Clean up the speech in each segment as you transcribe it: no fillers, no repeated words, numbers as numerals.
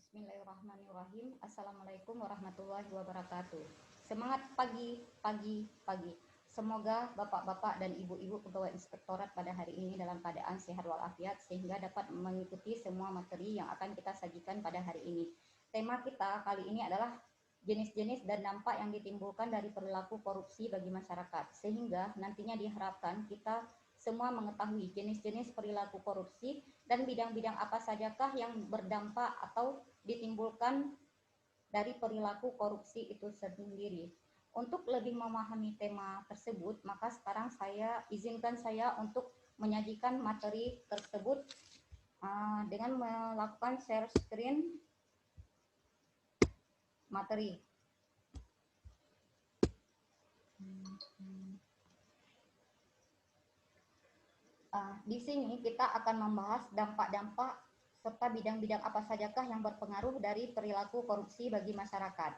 Bismillahirrahmanirrahim. Assalamualaikum warahmatullahi wabarakatuh. Semangat pagi, pagi, pagi. Semoga bapak-bapak dan ibu-ibu pegawai inspektorat pada hari ini dalam keadaan sehat walafiat sehingga dapat mengikuti semua materi yang akan kita sajikan pada hari ini. Tema kita kali ini adalah jenis-jenis dan dampak yang ditimbulkan dari perilaku korupsi bagi masyarakat, sehingga nantinya diharapkan kita semua mengetahui jenis-jenis perilaku korupsi dan bidang-bidang apa sajakah yang berdampak atau ditimbulkan dari perilaku korupsi itu sendiri. Untuk lebih memahami tema tersebut, maka sekarang izinkan saya untuk menyajikan materi tersebut dengan melakukan share screen materi. Di sini kita akan membahas dampak-dampak serta bidang-bidang apa sajakah yang berpengaruh dari perilaku korupsi bagi masyarakat.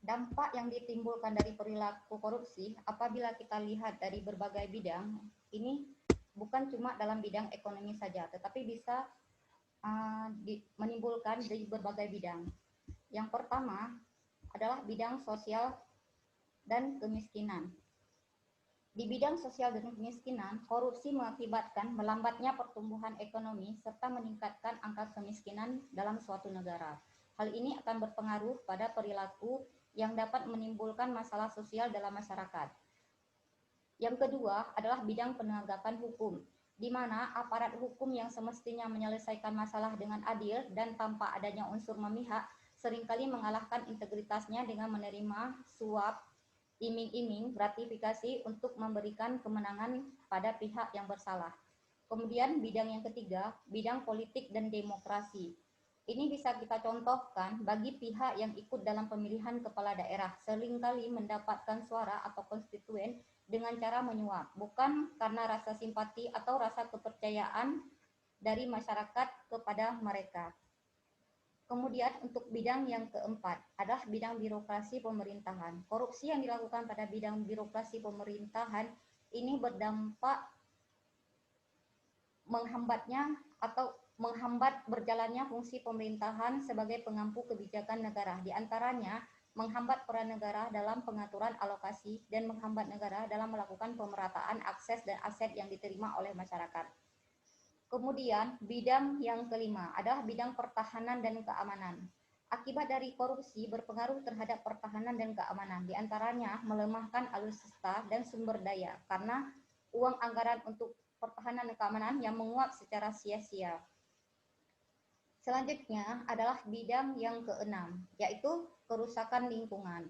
Dampak yang ditimbulkan dari perilaku korupsi apabila kita lihat dari berbagai bidang, ini bukan cuma dalam bidang ekonomi saja, tetapi bisa menimbulkan di berbagai bidang. Yang pertama adalah bidang sosial dan kemiskinan. Di bidang sosial dan kemiskinan, korupsi mengakibatkan melambatnya pertumbuhan ekonomi serta meningkatkan angka kemiskinan dalam suatu negara. Hal ini akan berpengaruh pada perilaku yang dapat menimbulkan masalah sosial dalam masyarakat. Yang kedua adalah bidang penegakan hukum, di mana aparat hukum yang semestinya menyelesaikan masalah dengan adil dan tanpa adanya unsur memihak, seringkali mengalahkan integritasnya dengan menerima suap, iming-iming, gratifikasi untuk memberikan kemenangan pada pihak yang bersalah. Kemudian bidang yang ketiga, bidang politik dan demokrasi. Ini bisa kita contohkan bagi pihak yang ikut dalam pemilihan kepala daerah, seringkali mendapatkan suara atau konstituen dengan cara menyuap, bukan karena rasa simpati atau rasa kepercayaan dari masyarakat kepada mereka. Kemudian untuk bidang yang keempat adalah bidang birokrasi pemerintahan. Korupsi yang dilakukan pada bidang birokrasi pemerintahan ini berdampak menghambat berjalannya fungsi pemerintahan sebagai pengampu kebijakan negara. Di antaranya menghambat peran negara dalam pengaturan alokasi dan menghambat negara dalam melakukan pemerataan akses dan aset yang diterima oleh masyarakat. Kemudian bidang yang kelima adalah bidang pertahanan dan keamanan. Akibat dari korupsi berpengaruh terhadap pertahanan dan keamanan, di antaranya melemahkan alutsista dan sumber daya karena uang anggaran untuk pertahanan dan keamanan yang menguap secara sia-sia. Selanjutnya adalah bidang yang keenam, yaitu kerusakan lingkungan.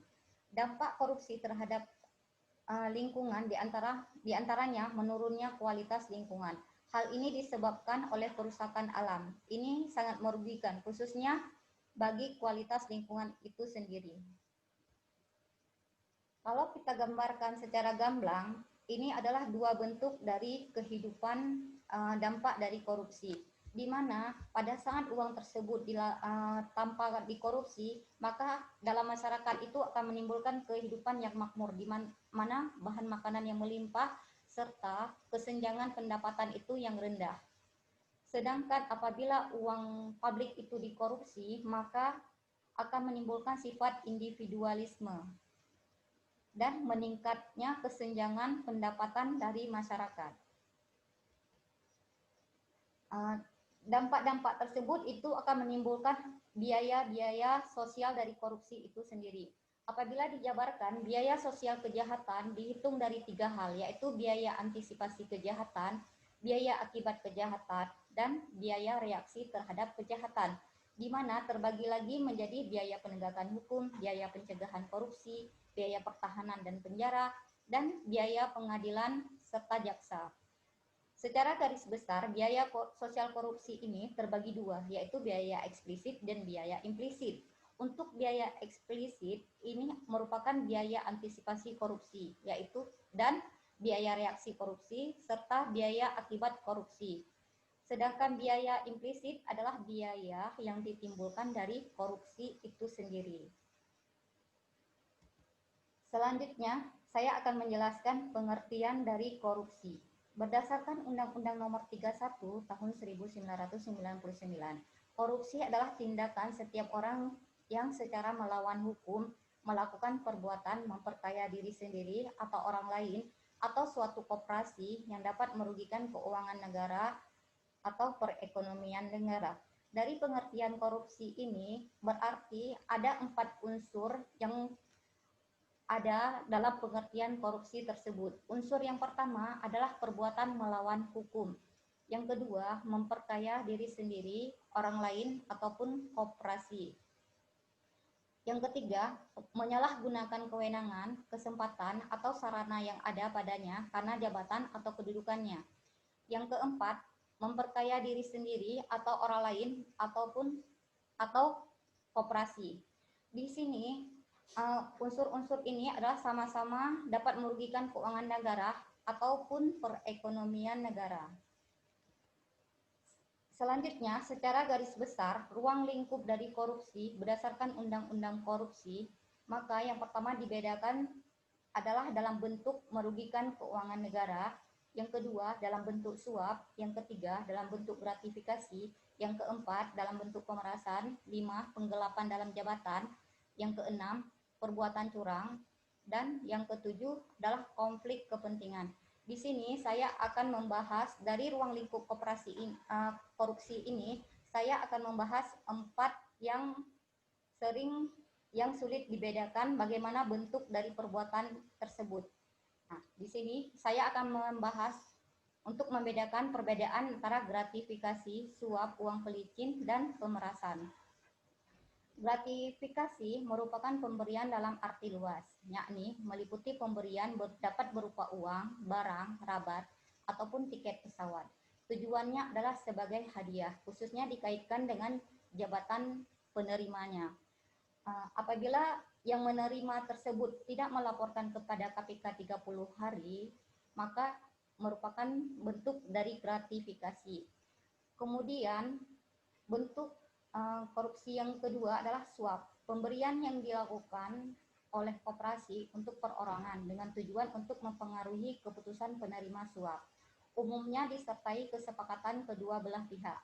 Dampak korupsi terhadap lingkungan di antaranya menurunnya kualitas lingkungan. Hal ini disebabkan oleh kerusakan alam. Ini sangat merugikan, khususnya bagi kualitas lingkungan itu sendiri. Kalau kita gambarkan secara gamblang, ini adalah dua bentuk dari kehidupan dampak dari korupsi, di mana pada saat uang tersebut tanpa dikorupsi, maka dalam masyarakat itu akan menimbulkan kehidupan yang makmur, di mana bahan makanan yang melimpah serta kesenjangan pendapatan itu yang rendah. Sedangkan apabila uang publik itu dikorupsi, maka akan menimbulkan sifat individualisme dan meningkatnya kesenjangan pendapatan dari masyarakat. Dampak-dampak tersebut itu akan menimbulkan biaya-biaya sosial dari korupsi itu sendiri. Apabila dijabarkan, biaya sosial kejahatan dihitung dari tiga hal, yaitu biaya antisipasi kejahatan, biaya akibat kejahatan, dan biaya reaksi terhadap kejahatan, di mana terbagi lagi menjadi biaya penegakan hukum, biaya pencegahan korupsi, biaya pertahanan dan penjara, dan biaya pengadilan serta jaksa. Secara garis besar, biaya sosial korupsi ini terbagi dua, yaitu biaya eksplisit dan biaya implisit. Untuk biaya eksplisit ini merupakan biaya antisipasi korupsi, yaitu dan biaya reaksi korupsi serta biaya akibat korupsi. Sedangkan biaya implisit adalah biaya yang ditimbulkan dari korupsi itu sendiri. Selanjutnya, saya akan menjelaskan pengertian dari korupsi. Berdasarkan Undang-Undang Nomor 31 Tahun 1999, Korupsi adalah tindakan setiap orang yang secara melawan hukum melakukan perbuatan memperkaya diri sendiri atau orang lain atau suatu koperasi yang dapat merugikan keuangan negara atau perekonomian negara. Dari pengertian korupsi ini berarti ada 4 unsur yang ada dalam pengertian korupsi tersebut. Unsur yang pertama adalah perbuatan melawan hukum. Yang kedua, memperkaya diri sendiri, orang lain, ataupun koperasi. Yang ketiga, menyalahgunakan kewenangan, kesempatan, atau sarana yang ada padanya karena jabatan atau kedudukannya. Yang keempat, memperkaya diri sendiri atau orang lain atau koperasi. Di sini unsur-unsur ini adalah sama-sama dapat merugikan keuangan negara ataupun perekonomian negara. Selanjutnya, secara garis besar, ruang lingkup dari korupsi berdasarkan Undang-Undang Korupsi, maka yang pertama dibedakan adalah dalam bentuk merugikan keuangan negara, yang kedua dalam bentuk suap, yang ketiga dalam bentuk gratifikasi, yang keempat dalam bentuk pemerasan, 5 penggelapan dalam jabatan, yang keenam perbuatan curang, dan yang ketujuh adalah konflik kepentingan. Di sini saya akan membahas dari ruang lingkup korupsi ini, saya akan membahas 4 yang sulit dibedakan bagaimana bentuk dari perbuatan tersebut. Nah, di sini saya akan membahas untuk membedakan perbedaan antara gratifikasi, suap, uang pelicin, dan pemerasan. Gratifikasi merupakan pemberian dalam arti luas, yakni meliputi pemberian dapat berupa uang, barang, rabat, ataupun tiket pesawat. Tujuannya adalah sebagai hadiah, khususnya dikaitkan dengan jabatan penerimanya. Apabila yang menerima tersebut tidak melaporkan kepada KPK 30 hari, maka merupakan bentuk dari gratifikasi. Kemudian bentuk korupsi yang kedua adalah suap, pemberian yang dilakukan oleh koperasi untuk perorangan dengan tujuan untuk mempengaruhi keputusan penerima suap. Umumnya disertai kesepakatan kedua belah pihak.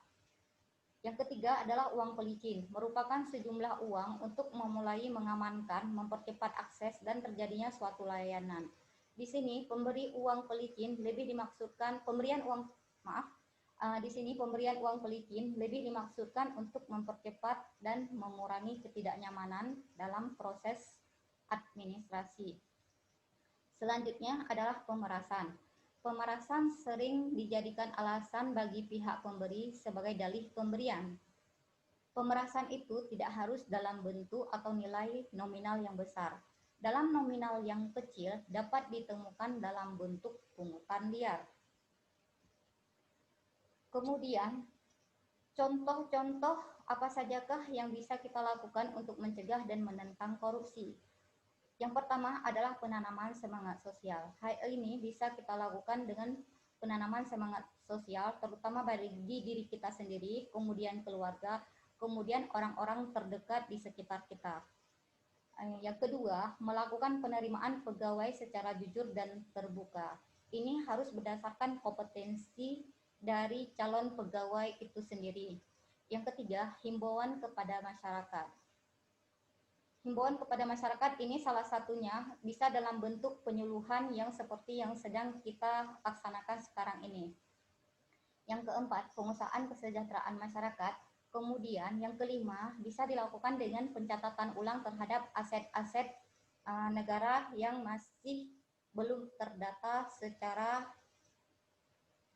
Yang ketiga adalah uang pelicin, merupakan sejumlah uang untuk memulai mengamankan, mempercepat akses dan terjadinya suatu layanan. Di sini pemberi uang pelicin lebih dimaksudkan di sini pemberian uang pelicin lebih dimaksudkan untuk mempercepat dan mengurangi ketidaknyamanan dalam proses administrasi. Selanjutnya adalah pemerasan. Pemerasan sering dijadikan alasan bagi pihak pemberi sebagai dalih pemberian. Pemerasan itu tidak harus dalam bentuk atau nilai nominal yang besar. Dalam nominal yang kecil dapat ditemukan dalam bentuk pungutan liar. Kemudian, contoh-contoh apa sajakah yang bisa kita lakukan untuk mencegah dan menentang korupsi? Yang pertama adalah penanaman semangat sosial. Hal ini bisa kita lakukan dengan penanaman semangat sosial, terutama bagi diri kita sendiri, kemudian keluarga, kemudian orang-orang terdekat di sekitar kita. Yang kedua, melakukan penerimaan pegawai secara jujur dan terbuka. Ini harus berdasarkan kompetensi dari calon pegawai itu sendiri. Yang ketiga, himbauan kepada masyarakat. Himbauan kepada masyarakat ini salah satunya bisa dalam bentuk penyuluhan yang seperti yang sedang kita laksanakan sekarang ini. Yang keempat, pengusahaan kesejahteraan masyarakat. Kemudian yang kelima, bisa dilakukan dengan pencatatan ulang terhadap aset-aset negara yang masih belum terdata secara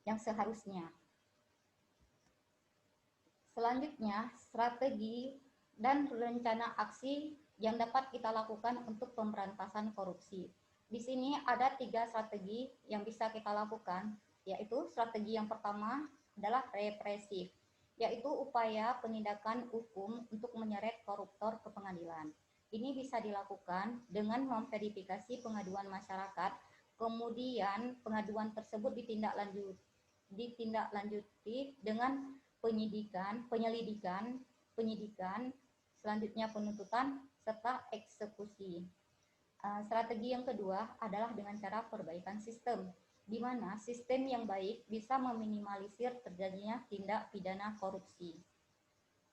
yang seharusnya. Selanjutnya, strategi dan rencana aksi yang dapat kita lakukan untuk pemberantasan korupsi. Di sini ada 3 strategi yang bisa kita lakukan, yaitu strategi yang pertama adalah represif, yaitu upaya penindakan hukum untuk menyeret koruptor ke pengadilan. Ini bisa dilakukan dengan memverifikasi pengaduan masyarakat, kemudian pengaduan tersebut ditindaklanjuti dengan penyelidikan, selanjutnya penuntutan, serta eksekusi. Strategi yang kedua adalah dengan cara perbaikan sistem, di mana sistem yang baik bisa meminimalisir terjadinya tindak pidana korupsi.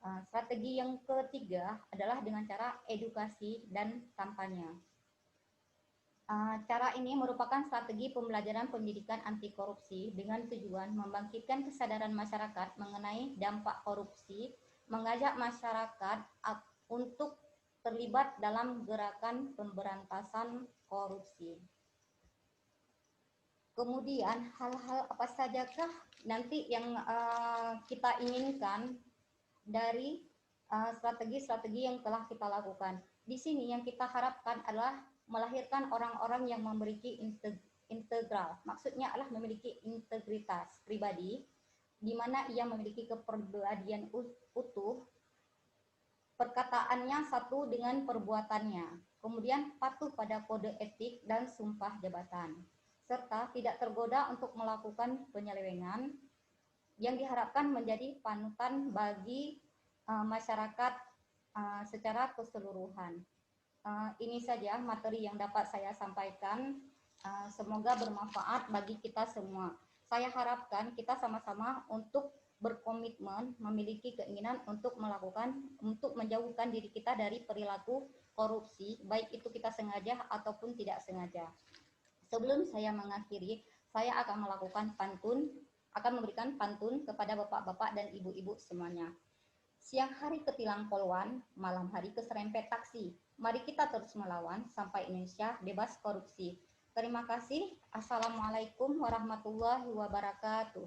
Strategi yang ketiga adalah dengan cara edukasi dan kampanye. Cara ini merupakan strategi pembelajaran pendidikan anti korupsi dengan tujuan membangkitkan kesadaran masyarakat mengenai dampak korupsi, mengajak masyarakat untuk terlibat dalam gerakan pemberantasan korupsi. Kemudian hal-hal apa sajakah nanti yang kita inginkan dari strategi-strategi yang telah kita lakukan. Di sini yang kita harapkan adalah melahirkan orang-orang yang memiliki integral. Maksudnya adalah memiliki integritas pribadi, di mana ia memiliki kepribadian utuh, perkataannya satu dengan perbuatannya, kemudian patuh pada kode etik dan sumpah jabatan, serta tidak tergoda untuk melakukan penyelewengan yang diharapkan menjadi panutan bagi masyarakat secara keseluruhan. Ini saja materi yang dapat saya sampaikan. Semoga bermanfaat bagi kita semua. Saya harapkan kita sama-sama untuk berkomitmen, memiliki keinginan untuk menjauhkan diri kita dari perilaku korupsi, baik itu kita sengaja ataupun tidak sengaja. Sebelum saya mengakhiri, saya akan memberikan pantun kepada bapak-bapak dan ibu-ibu semuanya. Siang hari ketilang polwan, malam hari keserempet taksi. Mari kita terus melawan sampai Indonesia bebas korupsi. Terima kasih. Assalamualaikum warahmatullahi wabarakatuh.